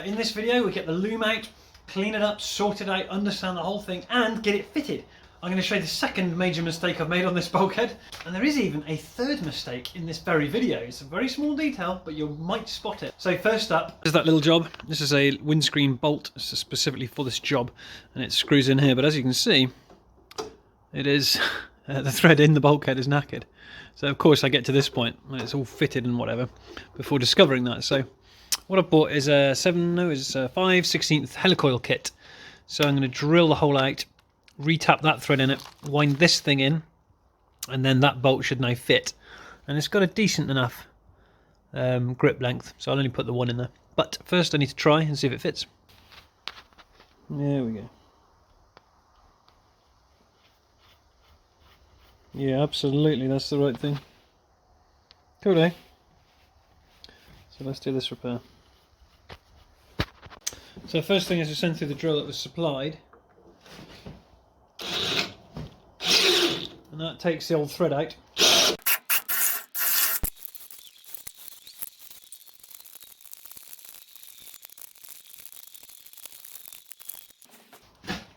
In this video we get the loom out, clean it up, sort it out, understand the whole thing and get it fitted. I'm going to show you the second major mistake I've made on this bulkhead, and there is even a third mistake in this very video. It's a very small detail, but you might spot it. So first up is that little job. This is a windscreen bolt specifically for this job, and it screws in here, but as you can see, it is the thread in the bulkhead is knackered. So of course I get to this point when it's all fitted and whatever before discovering that. So what I've bought is a 5/16 helicoil kit. So I'm going to drill the hole out, re-tap that thread in it, wind this thing in, and then that bolt should now fit. And it's got a decent enough grip length, so I'll only put the one in there. But first I need to try and see if it fits. There we go. Yeah, absolutely, that's the right thing. Cool, eh? So let's do this repair. So first thing is to send through the drill that was supplied. And that takes the old thread out.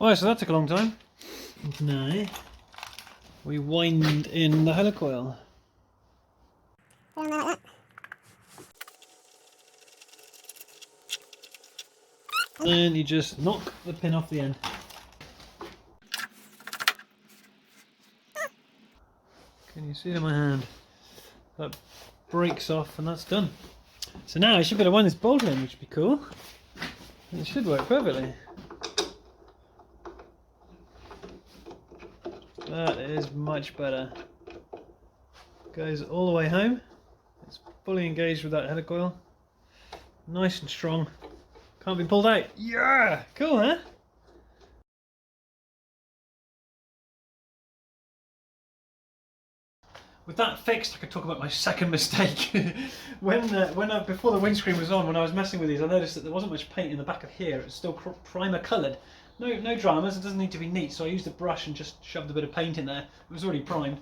Alright, so that took a long time. Now we wind in the helicoil. And you just knock the pin off the end. Can you see it in my hand? That breaks off and that's done. So now I should be able to wind this bolt in, which would be cool. It should work perfectly. That is much better. Goes all the way home. It's fully engaged with that helicoil. Nice and strong. Can't be pulled out. Yeah! Cool, huh? With that fixed, I could talk about my second mistake. Before the windscreen was on, when I was messing with these, I noticed that there wasn't much paint in the back of here. It was still primer coloured. No dramas, it doesn't need to be neat, so I used a brush and just shoved a bit of paint in there. It was already primed,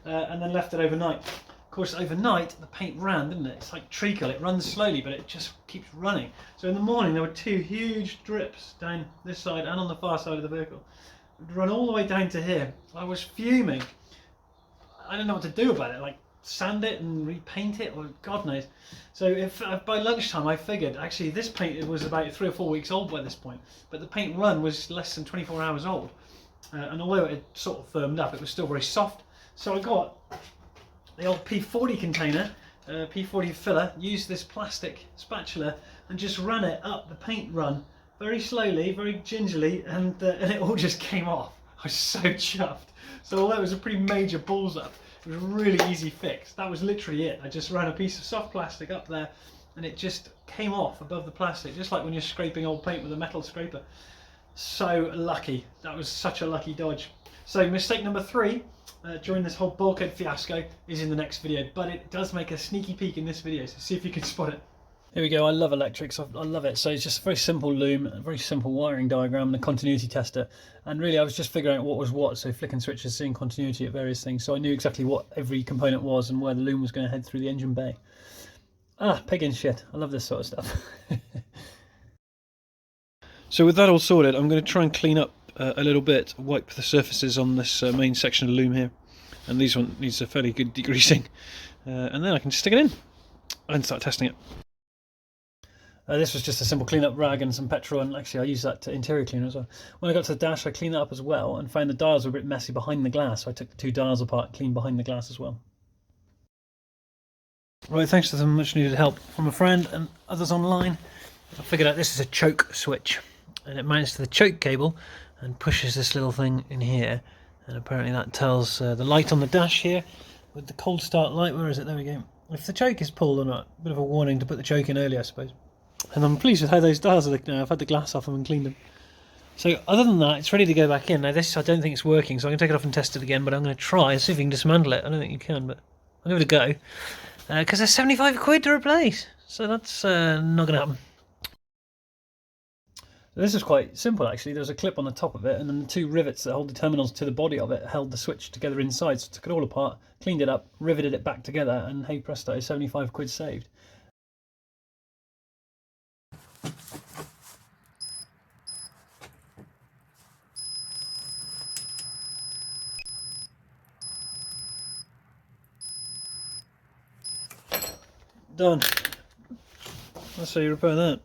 and then left it overnight. Of course, overnight the paint ran, didn't it? It's like treacle, it runs slowly, but it just keeps running. So in the morning there were two huge drips down this side and on the far side of the vehicle. It would run all the way down to here. I was fuming. I don't know what to do about it, like sand it and repaint it, or God knows. So if by lunchtime I figured, actually this paint was about 3 or 4 weeks old by this point, but the paint run was less than 24 hours old. And although it had sort of firmed up, it was still very soft. So I got the old P40 container, P40 filler, used this plastic spatula and just ran it up the paint run very slowly, very gingerly, and it all just came off. I was so chuffed. So although it was a pretty major balls up, it was a really easy fix. That was literally it. I just ran a piece of soft plastic up there and it just came off above the plastic, just like when you're scraping old paint with a metal scraper. So lucky. That was such a lucky dodge. So mistake number 3 during this whole bulkhead fiasco is in the next video, but it does make a sneaky peek in this video, so see if you can spot it. Here we go. I love electrics. I love it. So it's just a very simple loom, a very simple wiring diagram and a continuity tester. And really I was just figuring out what was what, so flicking switches, seeing continuity at various things. So I knew exactly what every component was and where the loom was going to head through the engine bay. Pig in shit. I love this sort of stuff. So with that all sorted, I'm going to try and clean up a little bit, wipe the surfaces on this main section of the loom here. And this one needs a fairly good degreasing. And then I can just stick it in and start testing it. This was just a simple clean up rag and some petrol, and actually I used that to interior cleaner as well. When I got to the dash I cleaned that up as well and found the dials were a bit messy behind the glass, so I took the 2 dials apart and cleaned behind the glass as well. Right, thanks to some much needed help from a friend and others online, I figured out this is a choke switch, and it mounts to the choke cable and pushes this little thing in here, and apparently that tells the light on the dash here with the cold start light. Where is it? There we go. If the choke is pulled or not. A bit of a warning to put the choke in early, I suppose. And I'm pleased with how those dials are looking now. I've had the glass off them and cleaned them. So other than that, it's ready to go back in. Now this, I don't think it's working, so I'm going to take it off and test it again, but I'm going to try and see if you can dismantle it. I don't think you can, but I'll give it a go. Because they're 75 quid to replace, so that's not going to happen. So this is quite simple actually. There's a clip on the top of it, and then the 2 rivets that hold the terminals to the body of it held the switch together inside. So I took it all apart, cleaned it up, riveted it back together, and hey presto, 75 quid saved. Done. That's how you repair that.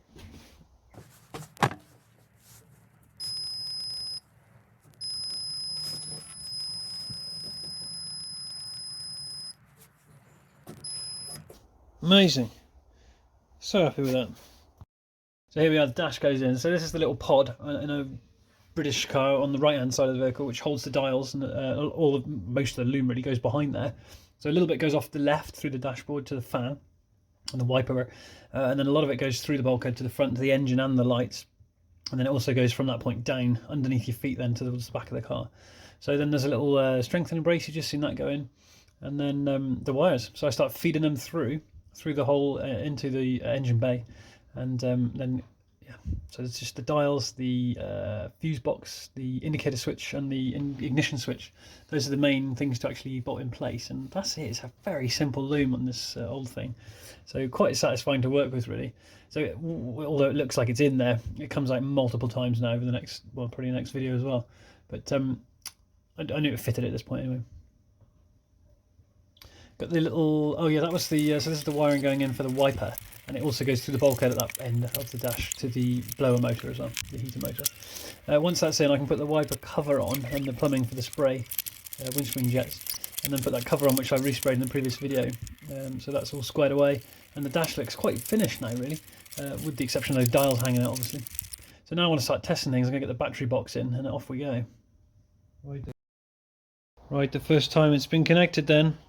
Amazing. So happy with that. So here we are, the dash goes in. So this is the little pod in a British car on the right hand side of the vehicle, which holds the dials, and most of the loom really goes behind there. So a little bit goes off the left through the dashboard to the fan and the wiper, and then a lot of it goes through the bulkhead to the front, to the engine and the lights, and then it also goes from that point down underneath your feet then towards the back of the car. So then there's a little strengthening brace, you just seen that go in, and then the wires. So I start feeding them through the hole into the engine bay, and then yeah, so it's just the dials, the fuse box, the indicator switch, and the ignition switch. Those are the main things to actually bolt in place, and that's it. It's a very simple loom on this old thing, so quite satisfying to work with, really. So although it looks like it's in there, it comes out multiple times now over the next, well, probably the next video as well. But I knew it fitted at this point anyway. Got the little, oh yeah, that was the, so this is the wiring going in for the wiper, and it also goes through the bulkhead at that end of the dash to the blower motor as well, the heater motor. Once that's in, I can put the wiper cover on and the plumbing for the spray, windscreen jets, and then put that cover on which I resprayed in the previous video. So that's all squared away, and the dash looks quite finished now, really, with the exception of those dials hanging out, obviously. So now I want to start testing things. I'm going to get the battery box in, and off we go. Right, the first time it's been connected then.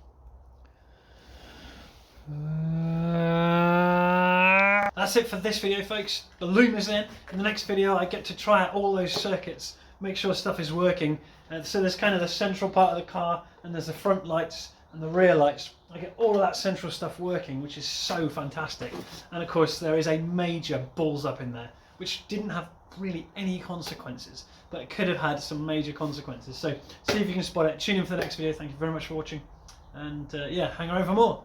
That's it for this video, folks. The loom is in. In the next video I get to try out all those circuits, make sure stuff is working. So there's kind of the central part of the car, and there's the front lights and the rear lights. I get all of that central stuff working, which is so fantastic. And of course there is a major balls up in there, which didn't have really any consequences, but it could have had some major consequences. So see if you can spot it. Tune in for the next video. Thank you very much for watching, and yeah, hang around for more.